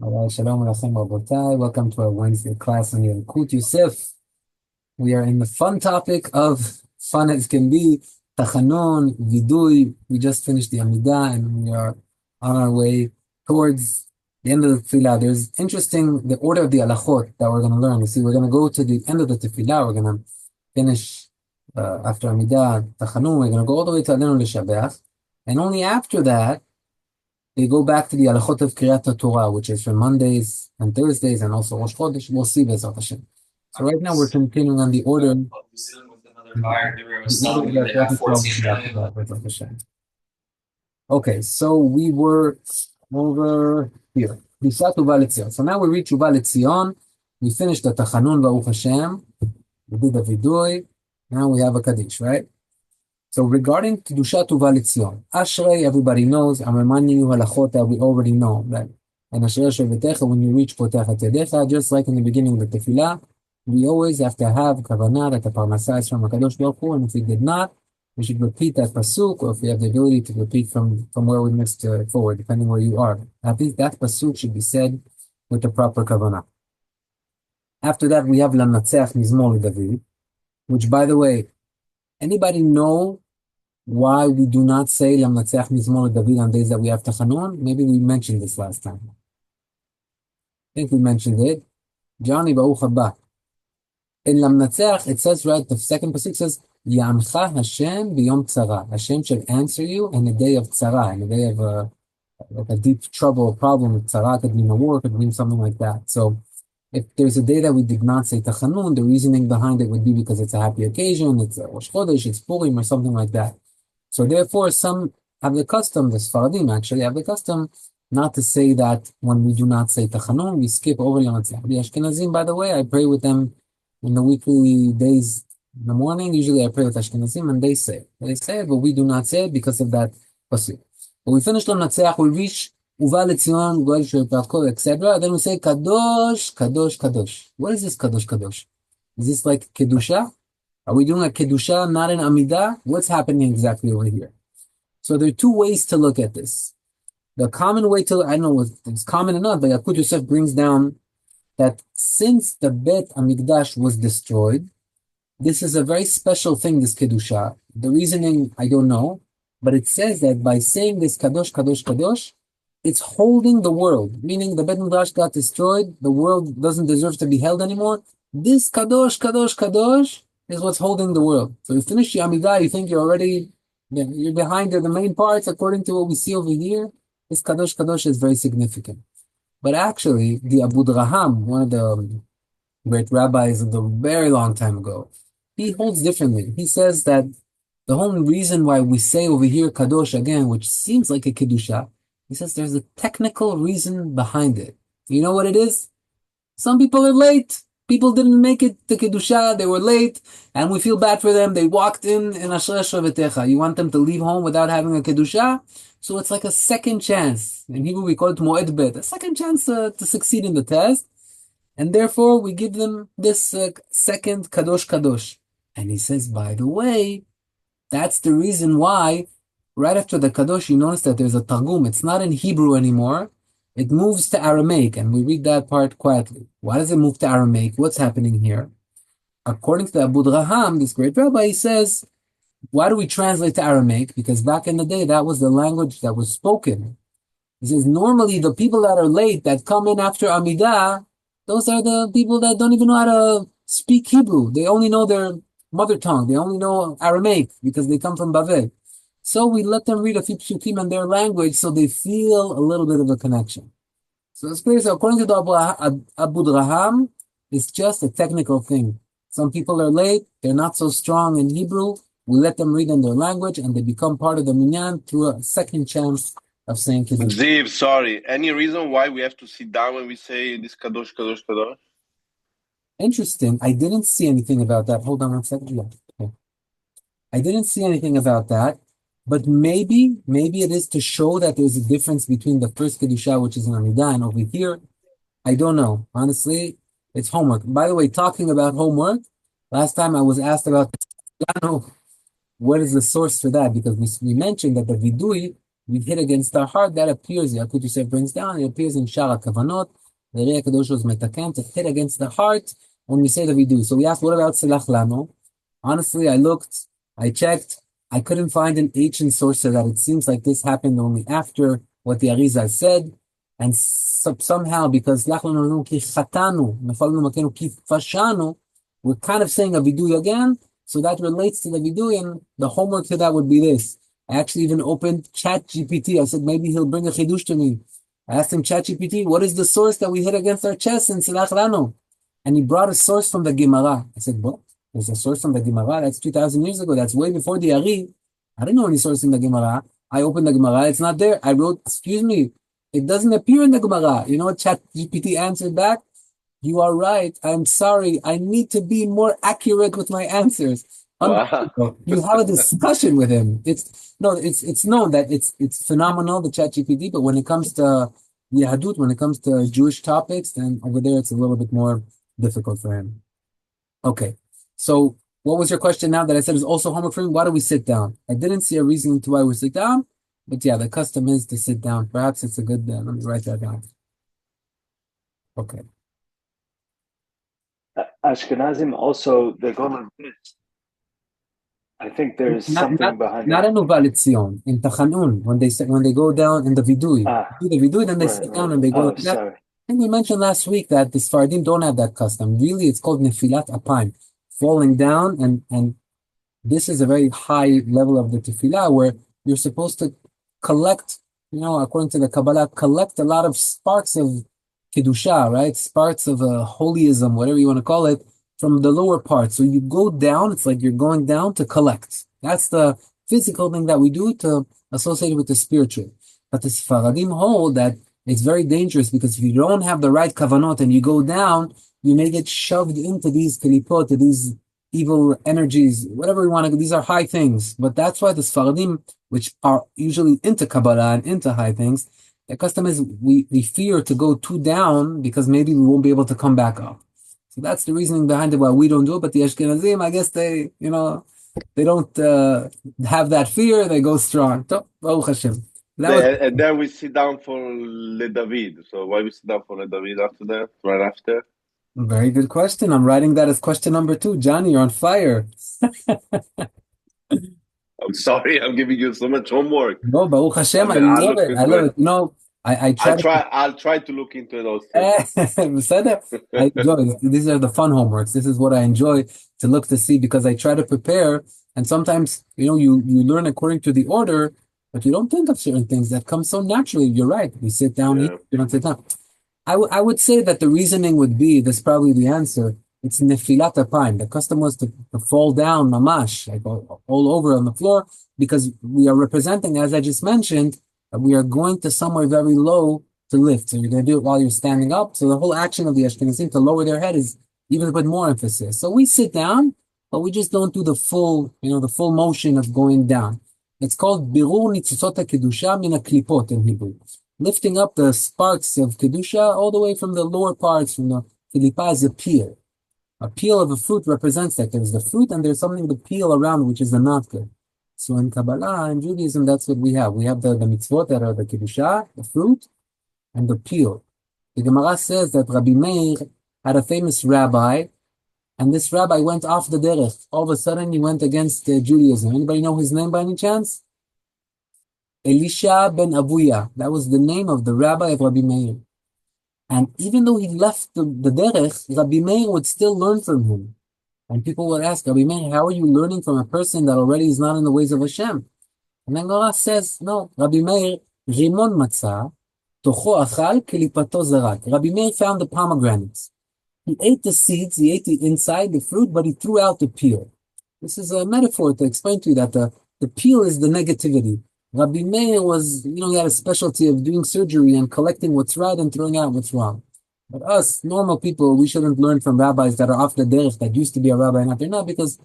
Shalom Alechem Rabotai. Welcome to our Wednesday class on Yalkut Yosef. We are in the fun topic of fun as can be, Tachanoon, Vidui. We just finished the Amidah and we are on our way towards the end of the Tefillah. There's the order of the Halachot that we're going to learn. You see, we're going to go to the end of the Tefillah. We're going to finish after Amidah, Tachanoon. We're going to go all the way to Alenu L'Shabeach. And only after that, they go back to the Halachot of Kriyat Torah, which is for Mondays and Thursdays and also Rosh Chodesh. We'll see Bezat Hashem. So right now we're continuing on the order. Okay, so we were over here. So now we reach Uva Letzion. We finished the Tachanoon Baruch Hashem. We did the Vidui. Now we have a Kaddish, right? So regarding Kedushat Uva Letzion, Ashrei, everybody knows. I'm reminding you halachot that we already know. That and Ashrei Shevetecha, when you reach Potechat Yadecha, just like in the beginning of the Tefillah, we always have to have kavanah that the parnasah is from HaKadosh Baruch Hu, and if we did not, we should repeat that pasuk, or if we have the ability to repeat from where we missed forward, depending where you are. At least that pasuk should be said with the proper kavanah. After that, we have Lamnatzeach Mizmor David, which, by the way, anybody know why we do not say Lamnatzeach Mizmor David on days that we have Tachanoon? Maybe we mentioned this last time. I think we mentioned it. Johnny Baruch Haba. In Lamnatzeach, it says, right, the second pasuk says, Ya'amcha Hashem b'yom tzara. Hashem shall answer you in a day of tzara, in a day of like a deep trouble, problem. Tzara could mean a war, could mean something like that. So if there's a day that we did not say Tachanoon, the reasoning behind it would be because it's a happy occasion, it's a Rosh Chodesh, it's Purim, or something like that. So therefore, some have the custom, the Sfaradim actually have the custom, not to say that when we do not say Tachanoon, we skip over Lamnatzeach. The Ashkenazim, by the way, I pray with them in the weekly days in the morning. Usually I pray with Ashkenazim and they say it. They say it, but we do not say it because of that pasuk. But we finish Lamnatzeach, we reach Uva Letzion, Goel Shepatko, etc. Then we say Kadosh, Kadosh, Kadosh. What is this Kadosh, Kadosh? Is this like Kedusha? Are we doing a Kedusha, not an Amidah? What's happening exactly over here? So there are two ways to look at this. The common way to, I don't know if it's common or not, but Yalkut Yosef brings down that since the Bet Hamikdash was destroyed, this is a very special thing, this Kedusha. The reasoning, I don't know, but it says that by saying this Kadosh, Kadosh, Kadosh, it's holding the world, meaning the Bet Hamikdash got destroyed, the world doesn't deserve to be held anymore. This Kadosh, Kadosh, Kadosh is what's holding the world. So you finish your Amidah, you think you're behind the main parts according to what we see over here. This Kadosh, Kadosh is very significant. But actually, the Abu Draham, one of the great rabbis of the very long time ago, he holds differently. He says that the whole reason why we say over here Kadosh again, which seems like a Kedusha, he says there's a technical reason behind it. You know what it is? Some people are late. People didn't make it to Kedusha, they were late, and we feel bad for them. They walked in Ashrei Shevetecha. You want them to leave home without having a Kedusha? So it's like a second chance. In Hebrew, we call it Moed Bet, a second chance to succeed in the test. And therefore, we give them this second Kadosh Kadosh. And he says, by the way, that's the reason why, right after the Kadosh, you notice that there's a Targum. It's not in Hebrew anymore. It moves to Aramaic, and we read that part quietly. Why does it move to Aramaic? What's happening here? According to the Abu Draham, this great rabbi, he says, why do we translate to Aramaic? Because back in the day, that was the language that was spoken. He says, normally the people that are late, that come in after Amidah, those are the people that don't even know how to speak Hebrew. They only know their mother tongue. They only know Aramaic because they come from Bavel. So we let them read a few psukim in their language so they feel a little bit of a connection. So it's clear. So according to the Abu Draham, it's just a technical thing. Some people are late. They're not so strong in Hebrew. We let them read in their language and they become part of the minyan through a second chance of saying Kiddush. Ziv, sorry. Any reason why we have to sit down when we say this Kadosh, Kadosh, Kadosh? Interesting. I didn't see anything about that. Hold on one second. Yeah. Okay. I didn't see anything about that. But maybe it is to show that there's a difference between the first Kedusha, which is in Amidah, and over here. I don't know. Honestly, it's homework. By the way, talking about homework, last time I was asked about, I don't know, what is the source for that? Because we mentioned that the Vidui we hit against our heart, that appears, Yalkut Yosef brings down, it appears in Shara Kavanot, the Re'eh Kadosh was metaken, to hit against the heart when we say that we do. So we asked, what about Selach Lano? Honestly, I looked, I checked, I couldn't find an ancient source so that it seems like this happened only after what the Arizal said, and somehow, because Selach Lano ki chatanu, nefalnu makenu ki fashanu, we're kind of saying a vidui again, so that relates to the vidui, and the homework to that would be this. I actually even opened ChatGPT. I said, maybe he'll bring a chidush to me. I asked him, ChatGPT, what is the source that we hit against our chest in Selach Lano? And he brought a source from the Gemara. I said, what? There's a source from the Gemara? That's 2,000 years ago. That's way before the Ari. I didn't know any source in the Gemara. I opened the Gemara. It's not there. I wrote, excuse me, it doesn't appear in the Gemara. You know what ChatGPT answered back? You are right. I'm sorry. I need to be more accurate with my answers. Wow. You have a discussion with him. It's known that it's phenomenal, the ChatGPT, but when it comes to Yahadut, when it comes to Jewish topics, then over there it's a little bit more difficult for him. Okay. So what was your question now that I said is also homework for him? Why do we sit down? I didn't see a reason to why we sit down, but yeah, the custom is to sit down. Perhaps it's a good, let me write that down. Okay. Ashkenazim also, they go like this. I think there's something behind not that. in Uvah Letzion, in Tachanoon, when they go down in the Vidui. Do the Vidui, then they sit down and they go. Sorry. I think we mentioned last week that the Sfaradim don't have that custom. Really, it's called Nefilat Apayim, falling down, and this is a very high level of the Tefillah where you're supposed to collect, according to the Kabbalah, collect a lot of sparks of Kedusha, right? Sparks of holyism, whatever you want to call it, from the lower part. So you go down, it's like you're going down to collect. That's the physical thing that we do to associate it with the spiritual. But the Sfaradim hold that it's very dangerous because if you don't have the right kavanot and you go down, you may get shoved into these kalipot, to these evil energies, whatever you want to, these are high things. But that's why the Sfaradim, which are usually into Kabbalah and into high things, the custom is we fear to go too down because maybe we won't be able to come back up. So that's the reasoning behind it why we don't do it. But the Ashkenazim, I guess they don't have that fear. They go strong. So, Baruch Hashem. And then we sit down for Le David. So why we sit down for Le David after that? Right after? Very good question. I'm writing that as question number 2. Johnny, you're on fire. I'm sorry. I'm giving you so much homework. No, Baruch Hashem. I love it. I love it. I'll try to look into those things. I enjoy. These are the fun homeworks. This is what I enjoy to look to see because I try to prepare. And sometimes, you learn according to the order, but you don't think of certain things that come so naturally. You're right. You sit down, you don't sit down. I would say that the reasoning would be, that's probably the answer, it's nefilat apayim. The custom was to fall down, mamash, like all over on the floor, because we are representing, as I just mentioned, we are going to somewhere very low to lift. So you're going to do it while you're standing up. So the whole action of the Ashkenazim to lower their head is even put more emphasis. So we sit down, but we just don't do the full motion of going down. It's called birur nitzotzot kedusha min haklipot in Hebrew. Lifting up the sparks of kedusha all the way from the lower parts, from the kilipa is a peel. A peel of a fruit represents that there's the fruit and there's something to peel around, which is the not good. So in Kabbalah and Judaism, that's what we have. We have the mitzvot that are the kedusha, the fruit, and the peel. The Gemara says that Rabbi Meir had a famous rabbi, and this rabbi went off the derech. All of a sudden, he went against Judaism. Anybody know his name by any chance? Elisha ben Avuya. That was the name of the rabbi of Rabbi Meir. And even though he left the derech, Rabbi Meir would still learn from him. And people would ask, Rabbi Meir, how are you learning from a person that already is not in the ways of Hashem? And then God says, no, Rabbi Meir, rimon matzah, tocho achal, kelipato zarak. Rabbi Meir found the pomegranates. He ate the seeds, he ate the inside, the fruit, but he threw out the peel. This is a metaphor to explain to you that the peel is the negativity. Rabbi Meir was, he had a specialty of doing surgery and collecting what's right and throwing out what's wrong. But us, normal people, we shouldn't learn from rabbis that are off the derech, that used to be a rabbi and now they're not, because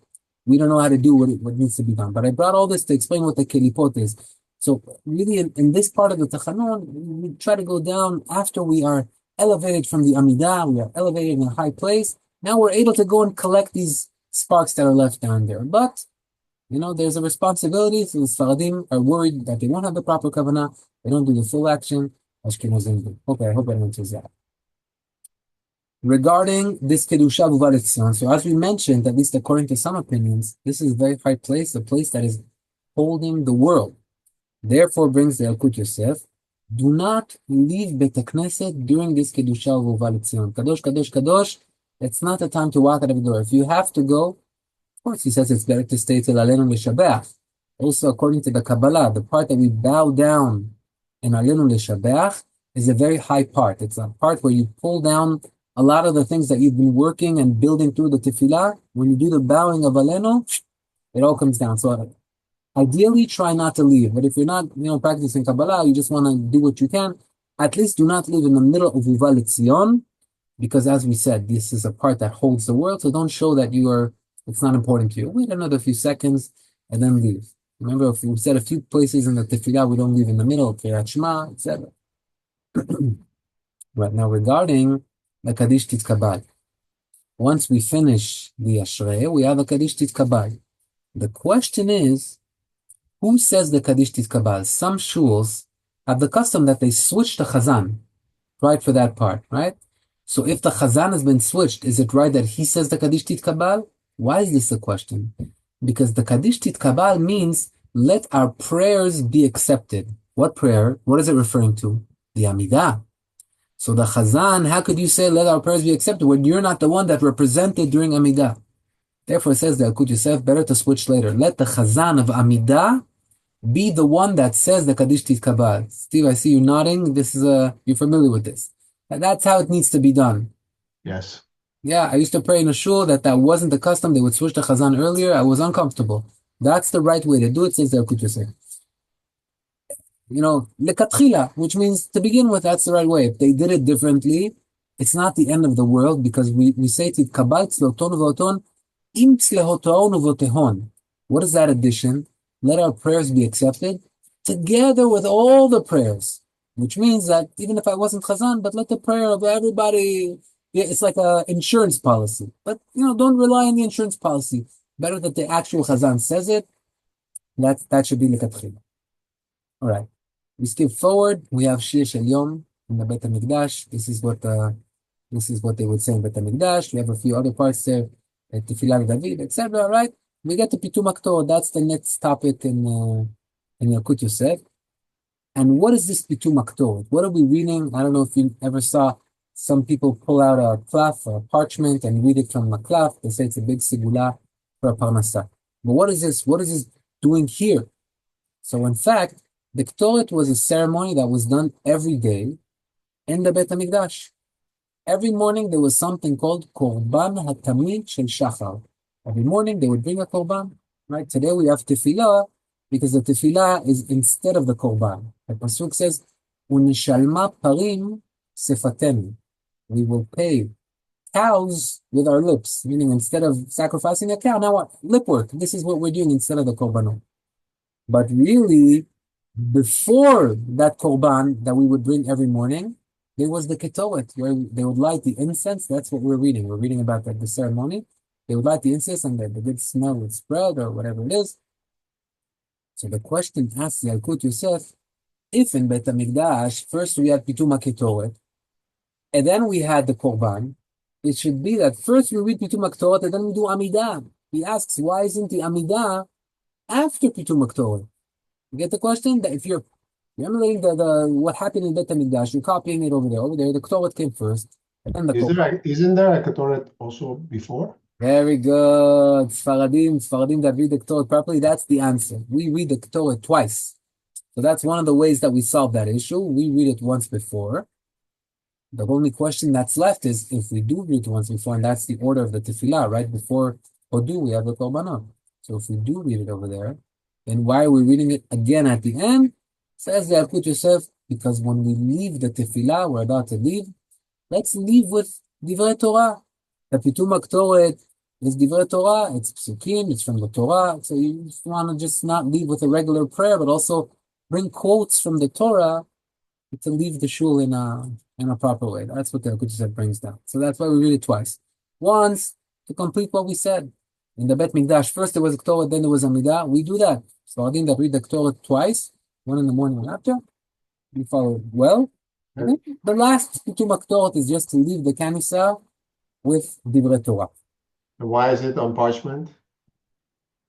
we don't know how to do what needs to be done. But I brought all this to explain what the kelipot is. So really, in this part of the Tachanoon, we try to go down after we are elevated from the Amidah, we are elevated in a high place. Now we're able to go and collect these sparks that are left down there. But there's a responsibility. So the Sfaradim are worried that they won't have the proper kavanah. They don't do the full action. Ashkenazim do. Okay, I hope that answers that. Regarding this Kedusha Uva Letzion, so as we mentioned, at least according to some opinions, this is a very high place, a place that is holding the world. Therefore brings the Yalkut Yosef, do not leave Bet HaKnesset during this Kedusha Uva Letzion. Kadosh, Kadosh, Kadosh, it's not the time to walk out of the door. If you have to go, of course, he says it's better to stay till Alenu L'Shabeach. Also, according to the Kabbalah, the part that we bow down in Alenu L'Shabeach is a very high part. It's a part where you pull down a lot of the things that you've been working and building through the tefillah. When you do the bowing of Alenu, it all comes down. So ideally, try not to leave. But if you're not, practicing Kabbalah, you just want to do what you can, at least do not leave in the middle of Uva Letzion, because as we said, this is a part that holds the world. So don't show that it's not important to you. Wait another few seconds and then leave. Remember, if we said a few places in the tefillah, we don't leave in the middle, Kriyat Shema, etc. Right now, regarding the Kaddish Titkabal. Once we finish the Ashrei, we have a Kaddish Titkabal. The question is, who says the Kaddish Titkabal? Some shuls have the custom that they switch the Chazan, right, for that part, right? So if the Chazan has been switched, is it right that he says the Kaddish Titkabal? Why is this a question? Because the Kaddish Titkabal means, let our prayers be accepted. What prayer? What is it referring to? The Amidah. So the Chazan, how could you say, let our prayers be accepted, when you're not the one that represented during Amidah? Therefore, it says the Yalkut Yosef, better to switch later. Let the Chazan of Amidah be the one that says the Kaddish Titkabal. Steve, I see you nodding. You're familiar with this. And that's how it needs to be done. Yes. Yeah, I used to pray in a shul that wasn't the custom. They would switch the Chazan earlier. I was uncomfortable. That's the right way to do it, says the Yalkut Yosef. Lekatchila, which means to begin with, that's the right way. If they did it differently, it's not the end of the world, because we say Titkabal tzloton v'oton im tzlehoton v'otehon. What is that addition? Let our prayers be accepted together with all the prayers, which means that even if I wasn't Chazan, but let the prayer of everybody, it's like an insurance policy. But, don't rely on the insurance policy. Better that the actual Chazan says it. That should be Lekatchila. All right. We skip forward. We have Shir Shel Yom in the Beit HaMikdash. This is what they would say in Beit HaMikdash. We have a few other parts there, Tefillah David, etc. Right? We get to Pitum HaKtorah. That's the next topic in Yalkut Yosef. And what is this Pitum HaKtorah? What are we reading? I don't know if you ever saw some people pull out a klaf or a parchment and read it from a klaf. They say it's a big sigula for a parnasah. But what is this? What is this doing here? So in fact, the Ktoret was a ceremony that was done every day in the Beit HaMikdash. Every morning there was something called Korban HaTamid Shel Shachar. Every morning they would bring a Korban. Right? Today we have Tefillah, because the Tefillah is instead of the Korban. The Pasuk says, Unishalma parim sefatenu. We will pay cows with our lips, meaning instead of sacrificing a cow, now what? Lip work. This is what we're doing instead of the Korbanot. But really, before that korban that we would bring every morning, there was the ketoret, where they would light the incense. That's what we're reading. We're reading about the ceremony. They would light the incense and the good smell would spread, or whatever it is. So the question asks Yalkut Yosef, if in Beit HaMikdash, first we had Pitum HaKetoret, and then we had the korban, it should be that first we read Pitum HaKetoret and then we do Amidah. He asks, why isn't the Amidah after Pitum HaKetoret? You get the question? That if you're emulating what happened in Beit HaMikdash, you're copying it over there. Over there, the Ktoret came first, and then the korban. Isn't there a Ketoret also before? Very good. Sfaradim that read the Ktoret properly, that's the answer. We read the Ktoret twice. So that's one of the ways that we solve that issue. We read it once before. The only question that's left is if we do read it once before, and that's the order of the Tefillah, right? Before Hodu, we have the Korbanot. So if we do read it over there, then why are we reading it again at the end? Says the Yalkut Yosef, because when we leave the Tefillah, we're about to leave, let's leave with Divrei Torah. The Pitum HaKtoret is Divrei Torah, it's Psukim, it's from the Torah, so you want to just not leave with a regular prayer, but also bring quotes from the Torah to leave the shul in a proper way. That's what the Yalkut Yosef brings down. So that's why we read it twice. Once, to complete what we said. In the Bet Mikdash, first there was a Torah, then there was a Midah. We do that. Sfaradim that read the Torah twice, one in the morning and after. We follow well. And then the last two Maktorot is just to leave the Kanisa with Divrei Torah. Why is it on parchment?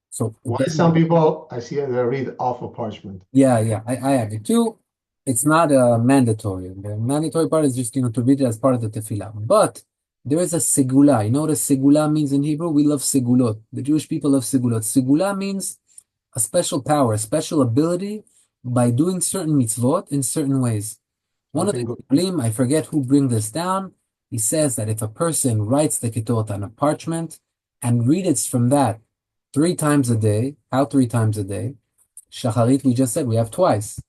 So Why some people I see they read off of parchment? yeah, I have it too. It's not mandatory. The mandatory part is just to read it as part of the tefillah. But there is a segula. You know what a segula means in Hebrew? We love segulot. The Jewish people love segulot. Segula means a special power, a special ability by doing certain mitzvot in certain ways. One of the Gedolim, I forget who bring this down, he says that if a person writes the Ketorot on a parchment and reads from that 3 times a day, how 3 times a day? Shacharit, we just said, we have twice.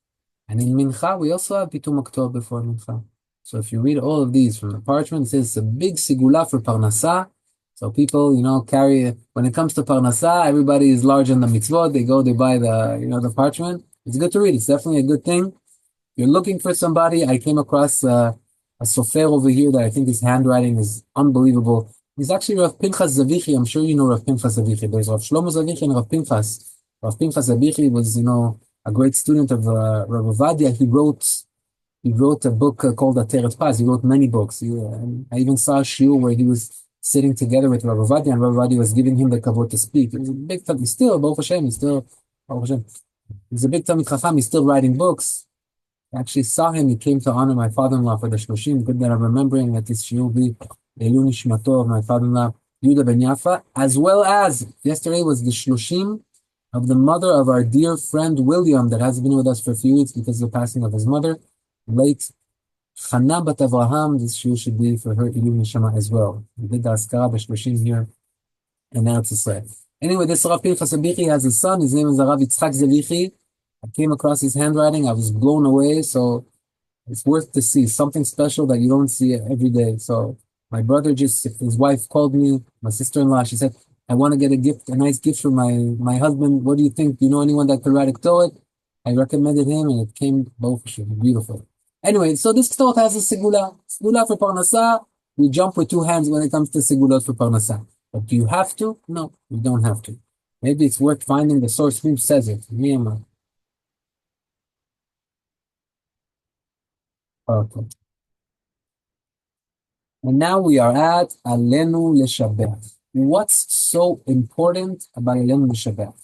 And in Mincha, we also have Pitum Aktor before Mincha. So if you read all of these from the parchment, it says it's a big sigula for Parnasah. So people, carry, when it comes to Parnasah, everybody is large on the mitzvot. They buy the parchment. It's good to read. It's definitely a good thing. You're looking for somebody. I came across a sofer over here that I think his handwriting is unbelievable. He's actually Rav Pinchas Zavichi. I'm sure you know Rav Pinchas Zavichi. There's Rav Shlomo Zavichi and Rav Pinchas. Rav Pinchas Zavichi was, a great student of Rav Ovadia. He wrote a book called Ateret Paz. He wrote many books. I even saw a shiur where he was sitting together with Rav Ovadia, and Rav Ovadia was giving him the kavod to speak. It was a big time. He's still, Baruch Hashem, he's a big Talmid Chacham. He's still writing books. I actually saw him. He came to honor my father-in-law for the Shloshim. Good that I'm remembering that this shiur be Leilu Nishmato of my father-in-law, Yuda Ben Yafa, as well as yesterday was the Shloshim of the mother of our dear friend William that has been with us for a few weeks because of the passing of his mother, late Chana Bat Avraham. This shiur should be for her Ilu Nishama as well. We did the Askara B'Shloshim here in Eretz Yisrael. Anyway, this Rav Pinchas Zavichi has a son. His name is Rav Yitzchak Zavichi. I came across his handwriting. I was blown away. So it's worth to see something special that you don't see every day. So my brother his wife called me, my sister-in-law. She said, I want to get a nice gift for my husband. What do you think? Do you know anyone that could write a Torah? I recommended him and it came both beautiful. Anyway, so this Torah has a segula. Segula for Parnasah. We jump with 2 hands when it comes to segulot for Parnasah. But do you have to? No, you don't have to. Maybe it's worth finding the source who says it. Me and my. Okay. And now we are at Alenu Leshabech. What's so important about Alenu Leshabech?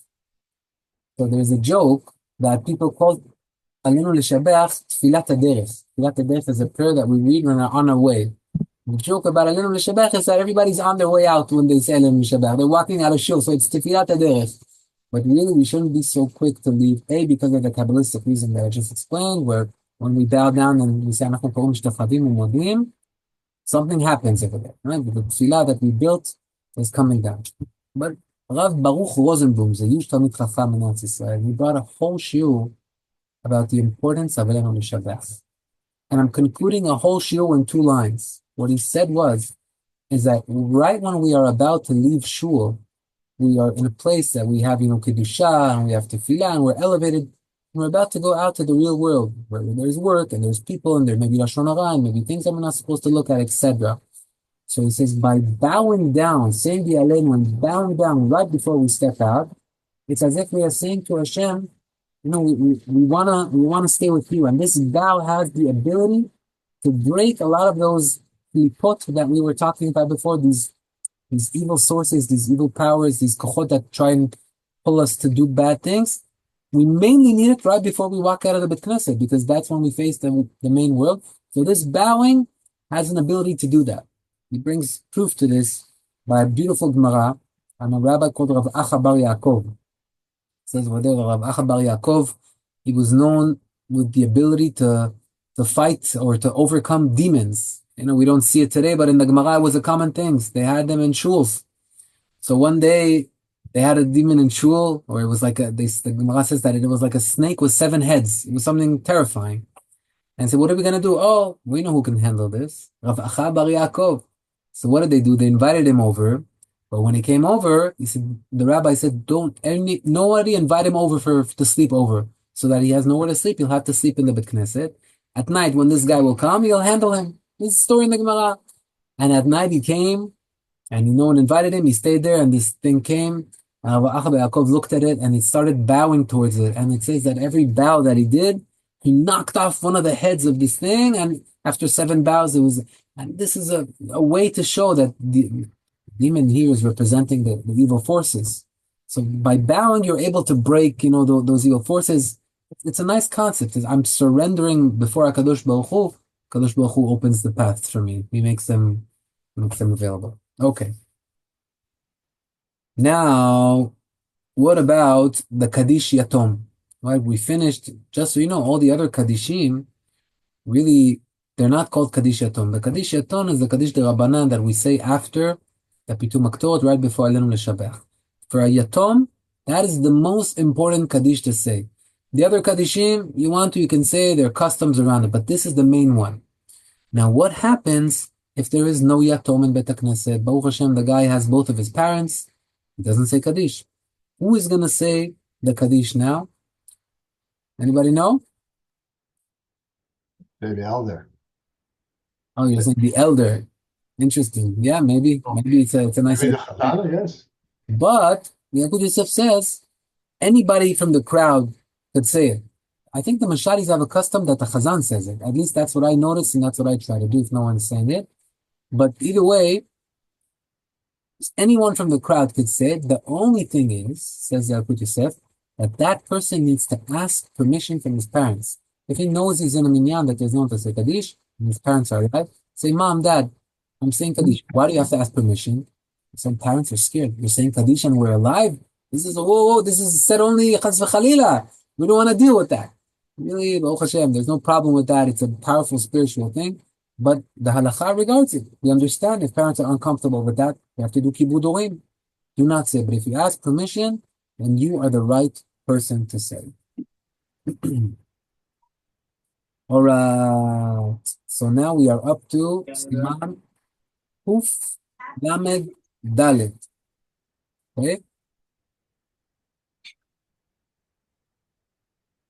So there's a joke that people call Alenu Leshabech Tfilat HaDerech. Tfilat HaDerech is a prayer that we read when we're on our way. The joke about Alenu Leshabech is that everybody's on their way out when they say Alenu Leshabech. They're walking out of shul, so it's Tfilat HaDerech. But really, we shouldn't be so quick to leave. Because of the Kabbalistic reason that I just explained, where when we bow down and we say, something happens over there, right? The tefillah that we built is coming down. But Rav Baruch Rosenblum, the huge Talmid Chacham in Eretz Yisrael, he brought a whole shiur about the importance of Alenu Leshabech. And I'm concluding a whole shiur in 2 lines. What he said is that right when we are about to leave shul, we are in a place that we have, Kedusha, and we have tefillah, and we're elevated. We're about to go out to the real world, where there's work, and there's people, and there may be Lashon Hara, and maybe things that we're not supposed to look at, etc. So he says, by bowing down, saying the Alenu, and bowing down right before we step out, it's as if we are saying to Hashem, we wanna stay with you. And this bow has the ability to break a lot of those lipot that we were talking about before, these evil sources, these evil powers, these kochot that try and pull us to do bad things. We mainly need it right before we walk out of the Bet Knesset, because that's when we face the main world. So this bowing has an ability to do that. He brings proof to this by a beautiful Gemara on a rabbi called Rav Acha Bar Yaakov. It says over there, Rav Acha Bar Yaakov, he was known with the ability to fight or to overcome demons. We don't see it today, but in the Gemara it was a common thing. They had them in shuls. So one day, they had a demon in shul, or it was like the Gemara says that it was like a snake with 7 heads. It was something terrifying. And said, what are we going to do? Oh, we know who can handle this. Rav Acha Bar Yaakov. So what did they do? They invited him over. But when he came over, the rabbi said, nobody invite him over to sleep over, so that he has nowhere to sleep. He'll have to sleep in the Bet Knesset. At night, when this guy will come, he'll handle him. This is a story in the Gemara. And at night he came, And no one invited him. He stayed there, and this thing came. Yaakov looked at it, and he started bowing towards it. And it says that every bow that he did, he knocked off one of the heads of this thing. And after 7 bows, it was. And this is a way to show that the demon here is representing the evil forces. So by bowing, you're able to break, those evil forces. It's a nice concept. I'm surrendering before HaKadosh Baruch Hu. HaKadosh Baruch Hu opens the paths for me. He makes them available. Okay. Now, what about the Kaddish Yatom? Right, we finished, just so you know, all the other Kaddishim, really, they're not called Kaddish Yatom. The Kaddish Yatom is the Kaddish de Rabbanan that we say after the Pitum Aktot, right before Alenu L'Shabach. For a Yatom, that is the most important Kaddish to say. The other Kaddishim, you can say there are customs around it, but this is the main one. Now, what happens if there is no Yatom in Bet HaKnesset? Baruch Hashem, the guy has both of his parents. He doesn't say Kaddish. Who is going to say the Kaddish now? Anybody know? Maybe elder. Oh, you're saying the elder. Interesting. Yeah, maybe. Maybe it's a nice... Maybe the Chatana, yes. But Yalkut Yosef says anybody from the crowd could say it. I think the Masharis have a custom that the Chazan says it. At least that's what I noticed, and that's what I try to do if no one's saying it. But either way, anyone from the crowd could say it. The only thing is, says Yalkut Yosef, that person needs to ask permission from his parents. If he knows he's in a minyan that there's no one to say Kaddish, and his parents are alive, say, Mom, Dad, I'm saying Kaddish. Why do you have to ask permission? Some parents are scared. You're saying Kaddish and we're alive? This is said only Chas v'Chalila. We don't want to deal with that. Really, Baruch Hashem, there's no problem with that. It's a powerful spiritual thing. But the halakha regards it. We understand if parents are uncomfortable with that, you have to do kibud orim. Do not say. But if you ask permission, then you are the right person to say. All right. So now we are up to Siman Kuf Lamed Dalet. Okay?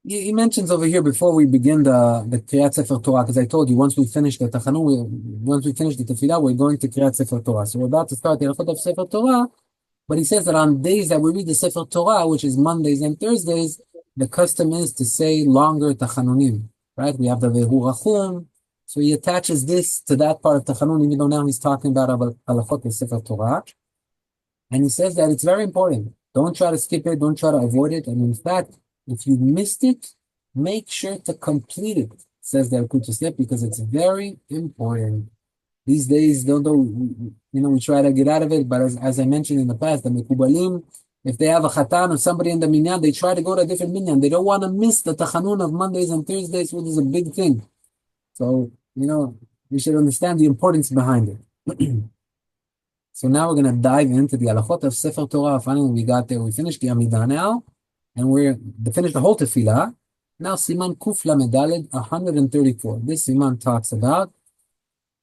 He mentions over here before we begin the Kriyat Sefer Torah, because I told you once we finish the Tachanoon, once we finish the Tefillah, we're going to Kriyat Sefer Torah. So we're about to start the ילקוט of Sefer Torah, but he says that on days that we read the Sefer Torah, which is Mondays and Thursdays, the custom is to say longer Tachanunim, right? We have the Vehu Rachum, so he attaches this to that part of Tachanun, even though now he's talking about ילקוט of Sefer Torah, and he says that it's very important. Don't try to skip it, don't try to avoid it, and in fact, if you missed it, make sure to complete it, says the Yalkut Yosef, because it's very important. These days, we try to get out of it, but as I mentioned in the past, the Mekubalim, if they have a Chatan or somebody in the minyan, they try to go to a different minyan. They don't want to miss the Tachanun of Mondays and Thursdays, which is a big thing. So, we should understand the importance behind it. So now we're going to dive into the ילקוט of Sefer Torah. Finally, we got there. We finished the Amidah now. And we're to finish the whole tefillah. Now, Siman Kuf Lamed Daled 134. This Siman talks about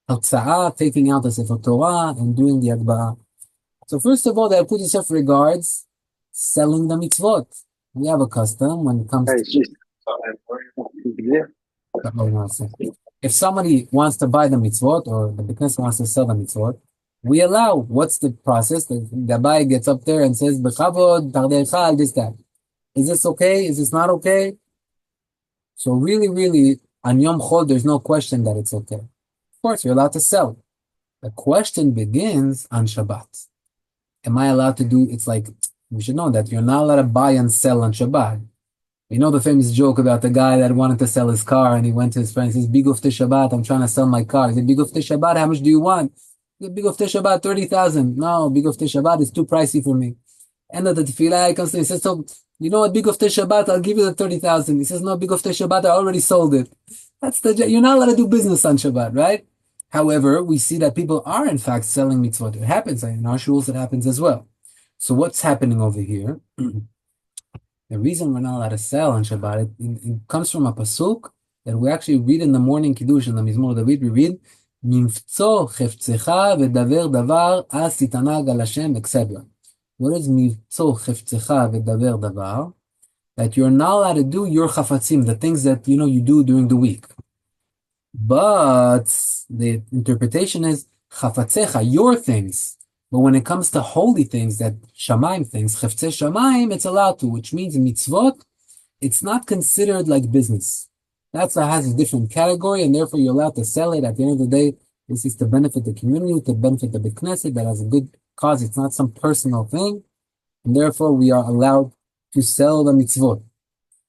Hוצאת, taking out the Sefer Torah and doing the Agba'a. So first of all, the Yalkut Yosef regards selling the mitzvot. We have a custom when it comes to... If somebody wants to buy the mitzvot or the business wants to sell the mitzvot, we allow. What's the process? The buyer gets up there and says, B'chavod, tardecha, this, that. Is this okay? Is this not okay? So really, on Yom Chol, there's no question that it's okay. Of course, you're allowed to sell. The question begins on Shabbat. Am I allowed to do, it's like, we should know that you're not allowed to buy and sell on Shabbat. You know the famous joke about the guy that wanted to sell his car and he went to his friend and says, Big Ufte Shabbat, I'm trying to sell my car. He said, Big Ufte Shabbat, how much do you want? He said, Big Ufte Shabbat, 30,000. No, Big Ufte Shabbat is too pricey for me. End of the tefillah, he comes to me, he says, so, you know what, Big Ufte Shabbat, I'll give you the 30,000. He says, no, Big Ufte Shabbat, I already sold it. You're not allowed to do business on Shabbat, right? However, we see that people are in fact selling mitzvot. It happens in our shuls, it happens as well. So what's happening over here? The reason we're not allowed to sell on Shabbat, it comes from a pasuk that we actually read in the morning Kiddush in the Mizmor David. We read, Mivtzo chefzecha v'daver davar as titanag al Hashem, etc. What is mivtzo chefzecha v'daver davar? That you're not allowed to do your chafatzim, the things that you do during the week. But the interpretation is chafatzecha, your things. But when it comes to holy things, that shamayim things, cheftzei shamayim, it's allowed to, which means mitzvot, it's not considered like business. That's why it has a different category, and therefore you're allowed to sell it. At the end of the day, this is to benefit the community, to benefit the big Knesset, that has a good cause. It's not some personal thing, and therefore we are allowed to sell the mitzvot.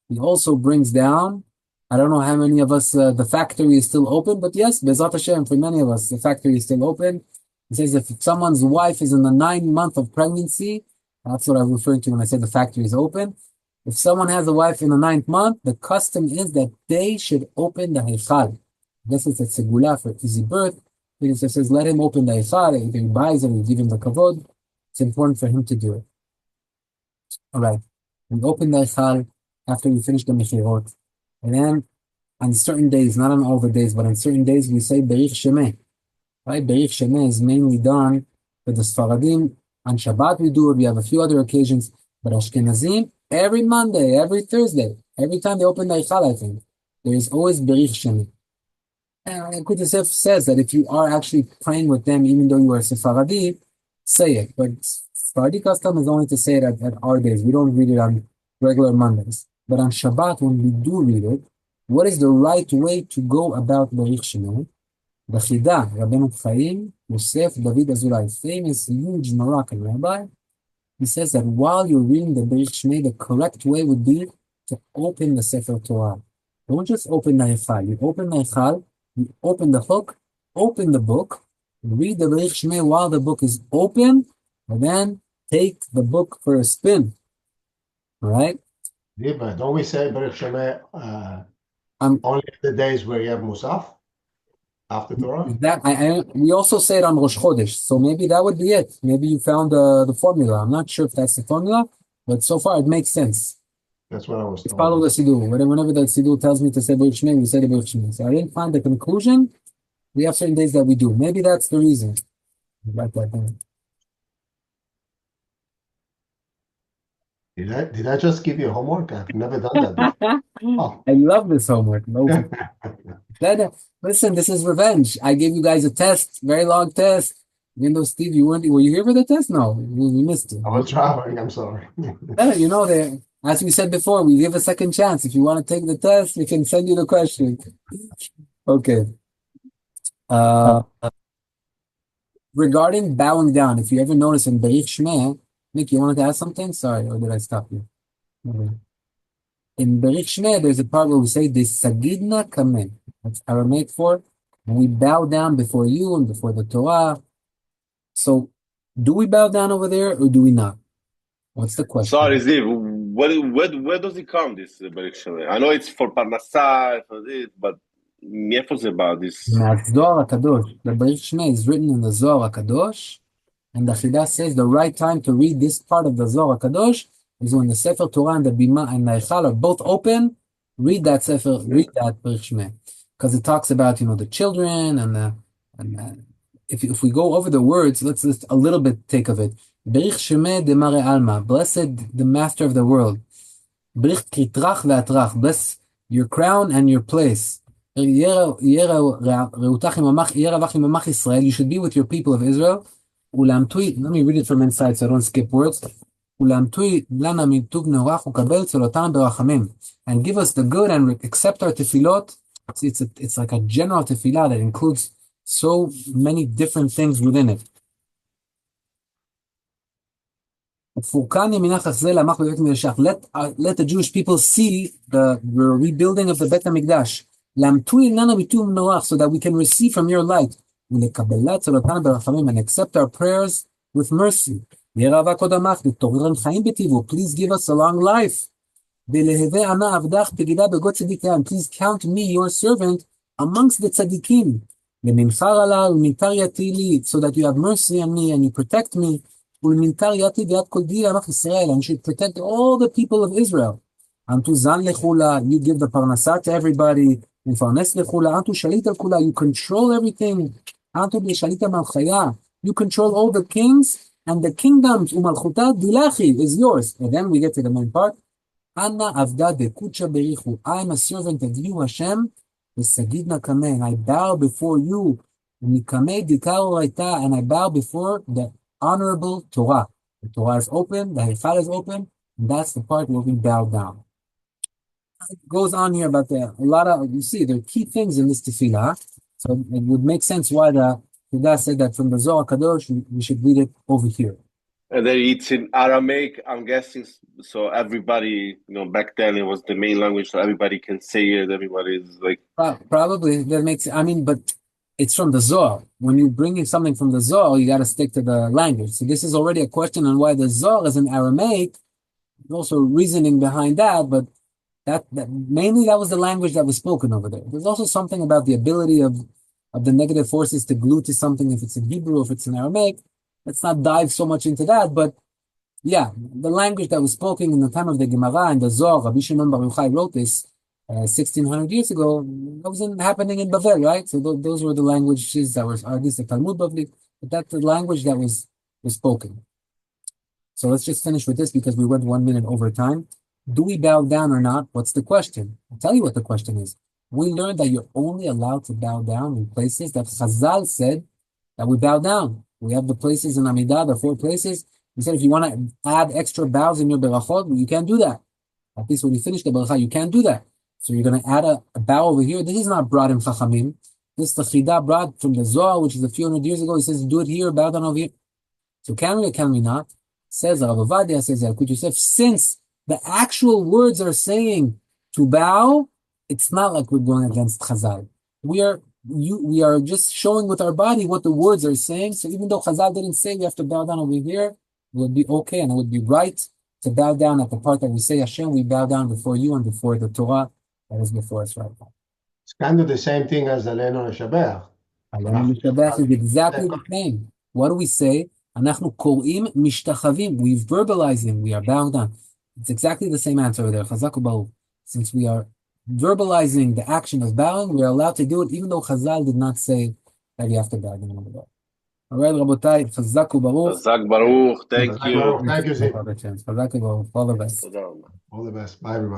He also brings down, I don't know how many of us, the factory is still open, but yes, Bezat Hashem, for many of us, the factory is still open. He says if someone's wife is in the 9th month of pregnancy, that's what I'm referring to when I said the factory is open. If someone has a wife in the 9th month, the custom is that they should open the Heichal. I guess it's a segula for easy birth. It says, let him open the Heichal. If he buys it, we give him the kavod. It's important for him to do it. All right. We open the Heichal after we finish the Mechirot. And then on certain days, not on all the days, but on certain days, we say Berich Shemeh. Right? Berich Shemeh is mainly done for the Sfaradim. On Shabbat we do it. We have a few other occasions. But Ashkenazim, every Monday, every Thursday, every time they open the Eichal, I think, there is always Berich Shemeh. And Yalkut Yosef says that if you are actually praying with them, even though you are Sephardi, say it. But Sephardi custom is only to say it at our days. We don't read it on regular Mondays. But on Shabbat, when we do read it, what is the right way to go about Berich Shemeh? The Chida, Rabbeinu Chaim, Yosef, David Azulai, famous, huge Moroccan rabbi, he says that while you're reading the Berich Shemeh, the correct way would be to open the Sefer Torah. Don't just open the Eichal. You open the Eichal, you open the hook, open the book, read the Berich Shemeh while the book is open, and then take the book for a spin. All right? Yeah, but don't we say Baruch Shemeh only the days where you have Musaf after Torah? We also say it on Rosh Chodesh, so maybe that would be it. Maybe you found the formula. I'm not sure if that's the formula, but so far it makes sense. That's what I was told. Follow the Siddur. Whenever the Siddur tells me to say Baruch Shemeh, we say the Baruch Shemeh. So I didn't find the conclusion. We have certain days that we do. Maybe that's the reason. Write that down. Did I just give you homework? I've never done that before. Oh. I love this homework. Listen, this is revenge. I gave you guys a test, very long test. Even though Steve, were you here for the test? No, we missed it. I was traveling. I'm sorry. As we said before, we give a second chance. If you want to take the test, we can send you the question. Okay. Regarding bowing down, if you ever notice in Berich Shemeh, Nick, you wanted to ask something? Sorry, or did I stop you? Okay. In Berich Shemeh, there's a part where we say, "De sagidna kamen." That's Aramaic for, and we bow down before you and before the Torah. So, do we bow down over there or do we not? What's the question? Sorry, Ziv, where does it come, this Berich Shemeh? I know it's for Parnassah, for this, but מאיפה זה בא, this? מהזוהר הקדוש. The Berich Shemeh is written in the Zohar HaKadosh, and the Chida says the right time to read this part of the Zohar HaKadosh is when the Sefer Torah and the Bima and the Eichal are both open. Read that Berich Shemeh, because it talks about the children and if we go over the words, let's just a little bit take of it. Berich Shemeh de Mare Alma, blessed the Master of the world. Berich Kitrach ve'atrach, bless your crown and your place. You should be with your people of Israel. Let me read it from inside so I don't skip words. And give us the good and accept our tefillot. It's like a general tefillah that includes so many different things within it. Let the Jewish people see the rebuilding of the Bet HaMikdash. So that we can receive from your light and accept our prayers with mercy. Please give us a long life. And please count me, your servant, amongst the tzaddikim. So that you have mercy on me and you protect me. And you should protect all the people of Israel. You give the parnassah to everybody. You control everything. You control all the kings and the kingdoms. Is yours. And then we get to the main part. I am a servant of you, Hashem. And I bow before you. And I bow before the honorable Torah. The Torah is open, the Heichal is open, and that's the part where we bow down. It goes on here about a lot of, you see, there are key things in this tefillah, so it would make sense why the Tefillah said that from the Zohar Kadosh, we should read it over here. And then it's in Aramaic, I'm guessing, so everybody, back then it was the main language, so everybody can say it, everybody's like... Probably, that makes, but it's from the Zohar. When you're bringing something from the Zohar, you got to stick to the language. So this is already a question on why the Zohar is in Aramaic. There's also reasoning behind that, but that mainly that was the language that was spoken over there. There's also something about the ability of the negative forces to glue to something if it's in Hebrew, if it's in Aramaic. Let's not dive so much into that, but yeah, the language that was spoken in the time of the Gemara and the Zohar, Rabbi Shimon Bar Yochai wrote this 1600 years ago. That wasn't happening in Bavel, right? So those were the languages that were, or at least the Talmud Bavli, but that's the language that was spoken. So let's just finish with this because we went 1 minute over time. Do we bow down or not? What's the question? I'll tell you what the question is. We learned that you're only allowed to bow down in places that Chazal said that we bow down. We have the places in Amidah, the 4 places. He said if you want to add extra bows in your berachot, you can't do that. At least when you finish the beracha, you can't do that. So you're going to add a bow over here. This is not brought in Chachamim. This is the Chidah brought from the Zohar, which is a few hundred years ago. He says, do it here, bow down over here. So can we or can we not? Says Rav Ovadia, says Yalkut Yosef, since the actual words are saying to bow, it's not like we're going against Chazal. We are just showing with our body what the words are saying. So even though Chazal didn't say we have to bow down over here, it would be okay and it would be right to bow down at the part that we say Hashem, we bow down before you and before the Torah that is before us right now. It's kind of the same thing as Aleinu L'Shabach. Aleinu L'Shabach is exactly the same. What do we say? Anachnu korim mishtachavim. We verbalizing. We are bowing down. It's exactly the same answer there. Chazak u'baruch. Since we are verbalizing the action of bowing, we are allowed to do it, even though Chazal did not say that you have to bow down over there. All right, Rabotai, Chazak u'baruch. Chazak baruch. Thank you. Thank you, Zip. Chazak u'baruch. All the best. All the best. Bye, everybody.